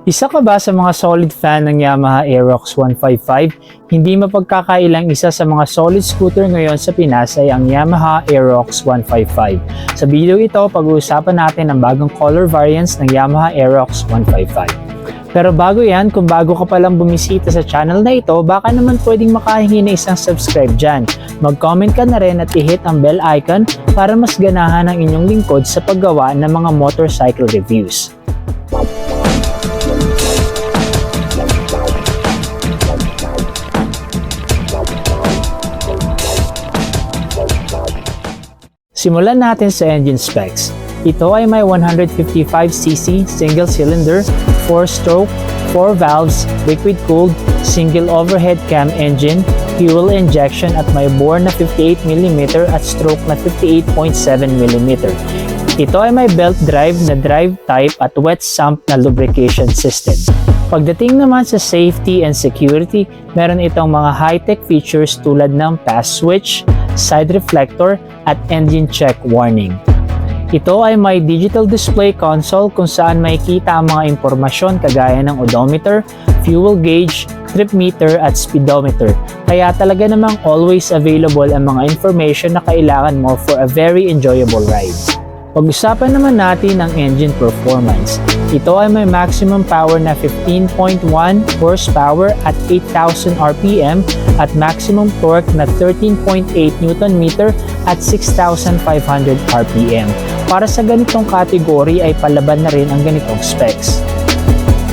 Isa ka ba sa mga solid fan ng Yamaha Aerox 155? Hindi mapagkakailang isa sa mga solid scooter ngayon sa Pinas ay ang Yamaha Aerox 155. Sa video ito, pag-uusapan natin ang bagong color variants ng Yamaha Aerox 155. Pero bago yan, kung bago ka palang bumisita sa channel na ito, baka naman pwedeng makahingi na isang subscribe dyan. Mag-comment ka na rin at i-hit ang bell icon para mas ganahan ang inyong lingkod sa paggawa ng mga motorcycle reviews. Simulan natin sa engine specs. Ito ay may 155cc single-cylinder, 4-stroke, 4 valves, liquid-cooled, single overhead cam engine, fuel injection at may bore na 58mm at stroke na 58.7mm. Ito ay may belt drive na drive type at wet sump na lubrication system. Pagdating naman sa safety and security, meron itong mga high-tech features tulad ng pass switch, side reflector at engine check warning. Ito ay may digital display console kung saan makikita ang mga impormasyon kagaya ng odometer, fuel gauge, trip meter at speedometer. Kaya talaga namang always available ang mga information na kailangan mo for a very enjoyable ride. Pag-usapan naman natin ang engine performance. Ito ay may maximum power na 15.1 horsepower at 8,000 RPM at maximum torque na 13.8 Nm at 6,500 RPM. Para sa ganitong category ay palaban na rin ang ganitong specs.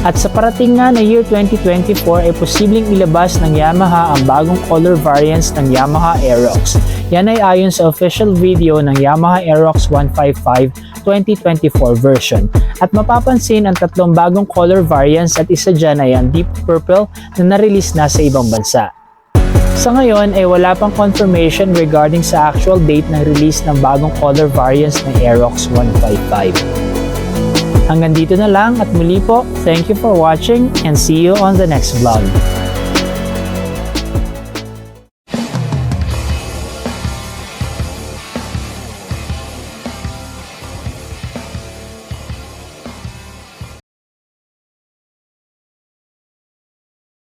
At sa parating nga na year 2024 ay posibleng ilabas ng Yamaha ang bagong color variants ng Yamaha Aerox. Yan ay ayon sa official video ng Yamaha Aerox 155 2024 version. At mapapansin ang tatlong bagong color variants at isa dyan ay ang deep purple na na-release na sa ibang bansa. Sa ngayon ay wala pang confirmation regarding sa actual date ng release ng bagong color variants ng Aerox 155. Hanggang dito na lang at muli po, thank you for watching and see you on the next vlog.